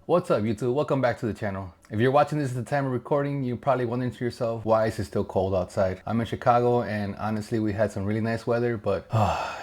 What's up YouTube? Welcome back to the channel. If you're watching this at the time of recording, you're probably wondering to yourself, why is it still cold outside? I'm in Chicago and honestly we had some really nice weather, but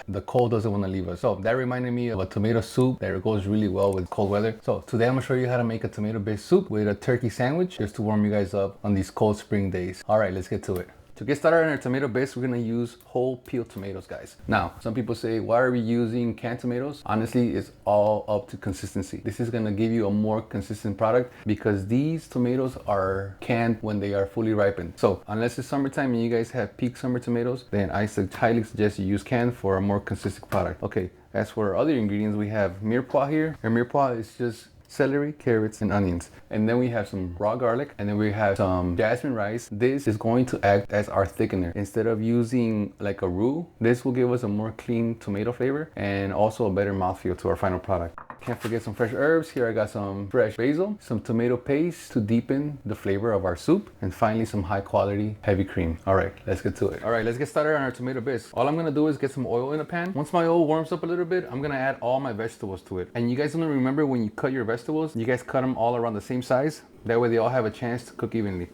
the cold doesn't want to leave us. So that reminded me of a tomato soup that goes really well with cold weather. So today I'm gonna show you how to make a tomato-based soup with a turkey sandwich just to warm you guys up on these cold spring days. All right, let's get to it. To get started on our tomato base, we're gonna use whole peeled tomatoes, guys. Now, some people say, why are we using canned tomatoes? Honestly, it's all up to consistency. This is gonna give you a more consistent product because these tomatoes are canned when they are fully ripened. So unless it's summertime and you guys have peak summer tomatoes, then I highly suggest you use canned for a more consistent product. Okay, as for other ingredients, we have mirepoix here. And mirepoix is just celery, carrots, and onions. And then we have some raw garlic, and then we have some jasmine rice. This is going to act as our thickener. Instead of using like a roux, this will give us a more clean tomato flavor and also a better mouthfeel to our final product. Can't forget some fresh herbs. Here I got some fresh basil, some tomato paste to deepen the flavor of our soup, and finally some high quality heavy cream. All right, let's get to it. All right, let's get started on our tomato bisque. All I'm gonna do is get some oil in a pan. Once my oil warms up a little bit, I'm gonna add all my vegetables to it. And you guys wanna remember, when you cut your vegetables, you guys cut them all around the same size. That way they all have a chance to cook evenly.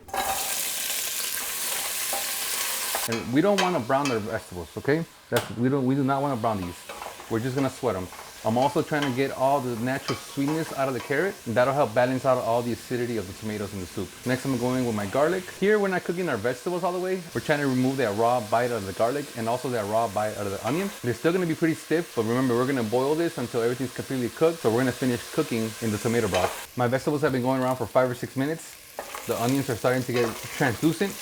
And we don't wanna brown the vegetables, okay? We do not wanna brown these. We're just gonna sweat them. I'm also trying to get all the natural sweetness out of the carrot, and that'll help balance out all the acidity of the tomatoes in the soup. Next, I'm going with my garlic. Here, we're not cooking our vegetables all the way. We're trying to remove that raw bite out of the garlic and also that raw bite out of the onion. They're still gonna be pretty stiff, but remember, we're gonna boil this until everything's completely cooked, so we're gonna finish cooking in the tomato broth. My vegetables have been going around for 5 or 6 minutes. The onions are starting to get translucent.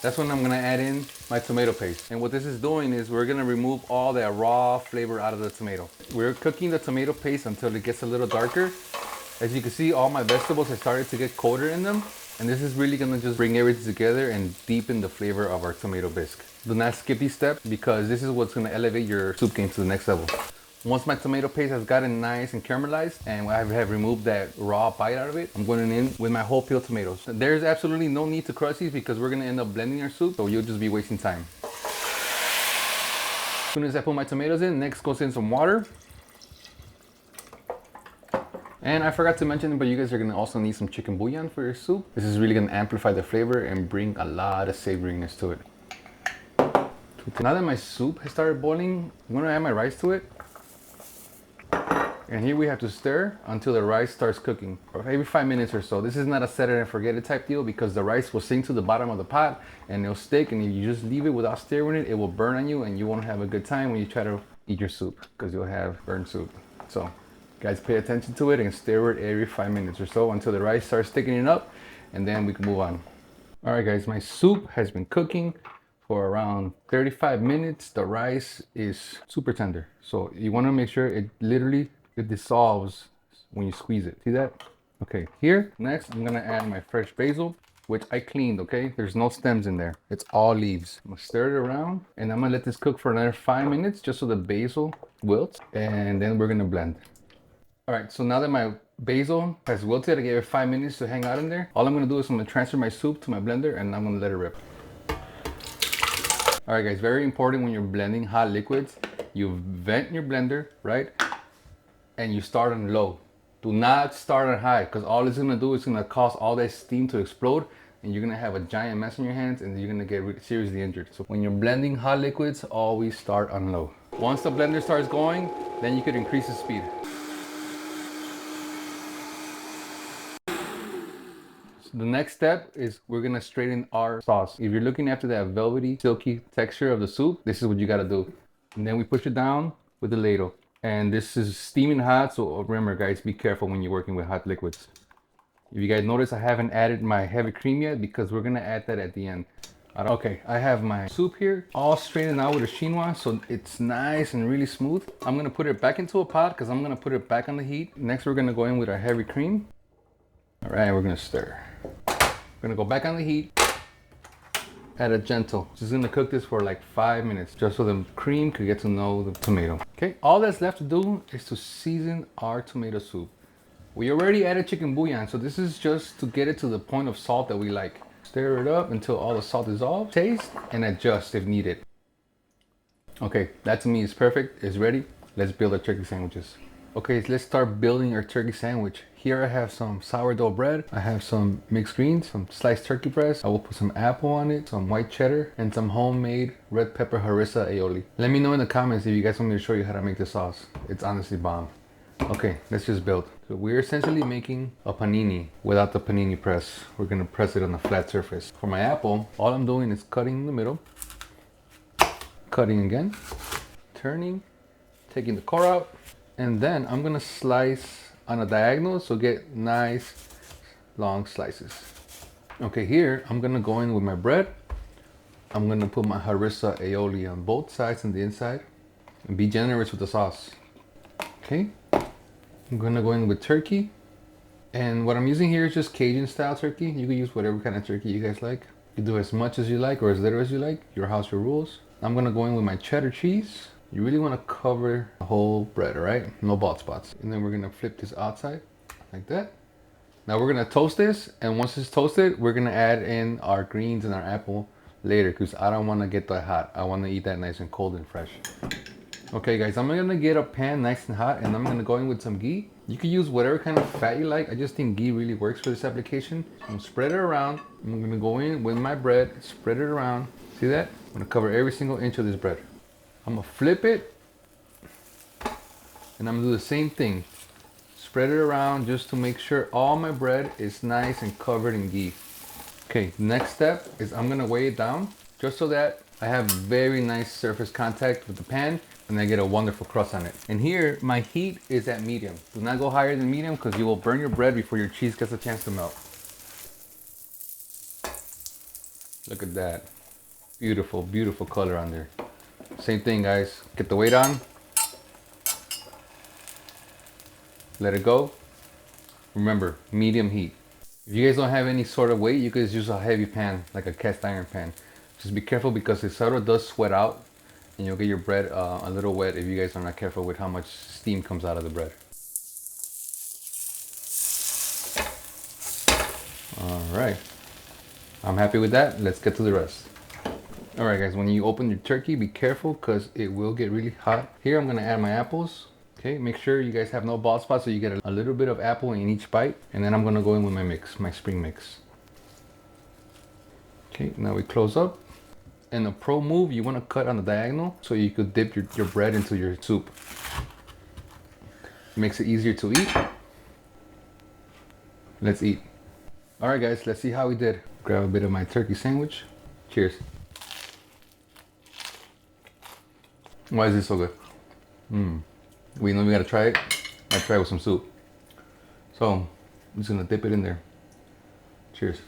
That's when I'm gonna add in my tomato paste. And what this is doing is we're gonna remove all that raw flavor out of the tomato. We're cooking the tomato paste until it gets a little darker. As you can see, all my vegetables have started to get colder in them. And this is really gonna just bring everything together and deepen the flavor of our tomato bisque. Do not skip these steps because this is what's gonna elevate your soup game to the next level. Once my tomato paste has gotten nice and caramelized and I have removed that raw bite out of it, I'm going in with my whole peeled tomatoes. There's absolutely no need to crush these because we're gonna end up blending our soup, so you'll just be wasting time. As soon as I put my tomatoes in, next goes in some water. And I forgot to mention, but you guys are gonna also need some chicken bouillon for your soup. This is really gonna amplify the flavor and bring a lot of savoriness to it. Now that my soup has started boiling, I'm gonna add my rice to it. And here we have to stir until the rice starts cooking, or maybe 5 minutes or so. This is not a set it and forget it type deal because the rice will sink to the bottom of the pot and it'll stick, and if you just leave it without stirring it, it will burn on you and you won't have a good time when you try to eat your soup because you'll have burnt soup. So guys, pay attention to it and stir it every 5 minutes or so until the rice starts thickening up, and then we can move on. All right guys, my soup has been cooking for around 35 minutes. The rice is super tender, so you want to make sure it dissolves when you squeeze it. See that? Okay, here, next, I'm gonna add my fresh basil, which I cleaned, okay? There's no stems in there. It's all leaves. I'm gonna stir it around, and I'm gonna let this cook for another 5 minutes just so the basil wilts, and then we're gonna blend. All right, so now that my basil has wilted, I gave it 5 minutes to hang out in there. All I'm gonna do is I'm gonna transfer my soup to my blender, and I'm gonna let it rip. All right, guys, very important when you're blending hot liquids, you vent your blender, right? And you start on low. Do not start on high, because all it's gonna do is gonna cause all that steam to explode, and you're gonna have a giant mess on your hands, and you're gonna get seriously injured. So when you're blending hot liquids, always start on low. Once the blender starts going, then you could increase the speed. So the next step is we're gonna straighten our sauce. If you're looking after that velvety, silky texture of the soup, this is what you gotta do. And then we push it down with the ladle. And this is steaming hot, so remember guys, be careful when you're working with hot liquids. If you guys notice, I haven't added my heavy cream yet because we're gonna add that at the end. Okay, I have my soup here all straightened out with a chinois, so it's nice and really smooth. I'm gonna put it back into a pot because I'm gonna put it back on the heat. Next, we're gonna go in with our heavy cream. All right, we're gonna stir. We're gonna go back on the heat at a gentle. Just gonna cook this for like 5 minutes just so the cream could get to know the tomato. Okay, all that's left to do is to season our tomato soup. We already added chicken bouillon, so this is just to get it to the point of salt that we like. Stir it up until all the salt dissolves. Taste and adjust if needed. Okay, that to me is perfect. It's ready. Let's build our turkey sandwiches. Okay, so let's start building our turkey sandwich. Here I have some sourdough bread. I have some mixed greens, some sliced turkey breast. I will put some apple on it, some white cheddar, and some homemade red pepper harissa aioli. Let me know in the comments if you guys want me to show you how to make the sauce. It's honestly bomb. Okay, let's just build. So we're essentially making a panini without the panini press. We're gonna press it on a flat surface. For my apple, all I'm doing is cutting in the middle, cutting again, turning, taking the core out, and then I'm gonna slice on a diagonal so get nice long slices. Okay, here I'm gonna go in with my bread. I'm gonna put my harissa aioli on both sides and the inside, and be generous with the sauce. Okay, I'm gonna go in with turkey, and what I'm using here is just Cajun style turkey. You can use whatever kind of turkey you guys like. You do as much as you like or as little as you like. Your house, your rules. I'm gonna go in with my cheddar cheese. You really want to cover the whole bread, all right? No bald spots. And then we're gonna flip this outside like that. Now we're gonna toast this, and once it's toasted, we're gonna add in our greens and our apple later, because I don't want to get that hot. I want to eat that nice and cold and fresh. Okay guys, I'm gonna get a pan nice and hot, and I'm gonna go in with some ghee. You can use whatever kind of fat you like. I just think ghee really works for this application. I'm gonna spread it around. I'm gonna go in with my bread, spread it around. See that? I'm gonna cover every single inch of this bread. I'm gonna flip it, and I'm gonna do the same thing. Spread it around just to make sure all my bread is nice and covered in ghee. Okay, next step is I'm gonna weigh it down just so that I have very nice surface contact with the pan and I get a wonderful crust on it. And here, my heat is at medium. Do not go higher than medium because you will burn your bread before your cheese gets a chance to melt. Look at that. Beautiful, beautiful color on there. Same thing, guys. Get the weight on. Let it go. Remember, medium heat. If you guys don't have any sort of weight, you can just use a heavy pan, like a cast iron pan. Just be careful because the sourdough does sweat out, and you'll get your bread a little wet if you guys are not careful with how much steam comes out of the bread. All right, I'm happy with that. Let's get to the rest. All right guys, when you open your turkey, be careful because it will get really hot. Here I'm gonna add my apples. Okay, make sure you guys have no bald spots so you get a little bit of apple in each bite. And then I'm gonna go in with my mix, my spring mix. Okay, now we close up. And a pro move, you wanna cut on the diagonal so you could dip your bread into your soup. It makes it easier to eat. Let's eat. All right guys, let's see how we did. Grab a bit of my turkey sandwich. Cheers. Why is this so good? We know we gotta try it. I try it with some soup. So I'm just gonna dip it in there. Cheers.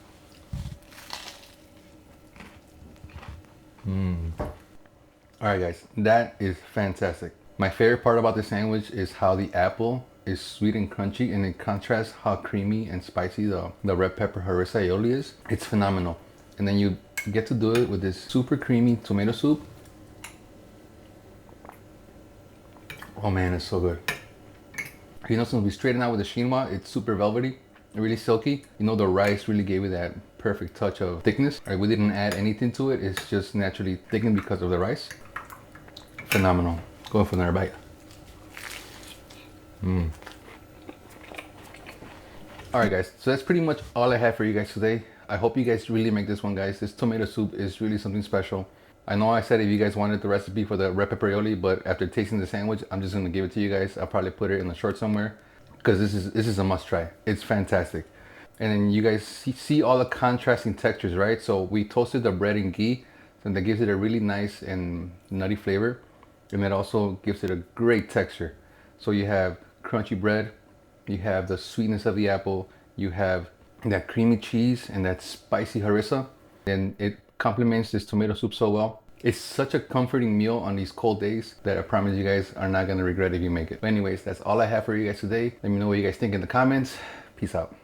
All right guys, that is fantastic. My favorite part about this sandwich is how the apple is sweet and crunchy, and it contrasts how creamy and spicy the red pepper harissa aioli is. It's phenomenal. And then you get to do it with this super creamy tomato soup. Oh man, it's so good. You know, since we straightened out with the chinois, it's super velvety, really silky. You know, the rice really gave it that perfect touch of thickness. Right, we didn't add anything to it. It's just naturally thickened because of the rice. Phenomenal. Going for another bite. All right guys, so that's pretty much all I have for you guys today. I hope you guys really make this one, guys. This tomato soup is really something special. I know I said if you guys wanted the recipe for the red pepper aioli, but after tasting the sandwich, I'm just gonna give it to you guys. I'll probably put it in the short somewhere because this is a must try. It's fantastic. And then you guys see all the contrasting textures, right? So we toasted the bread in ghee, and that gives it a really nice and nutty flavor. And it also gives it a great texture. So you have crunchy bread, you have the sweetness of the apple, you have that creamy cheese and that spicy harissa, and it complements this tomato soup so well. It's such a comforting meal on these cold days that I promise you guys are not gonna regret if you make it. But anyways, that's all I have for you guys today. Let me know what you guys think in the comments. Peace out.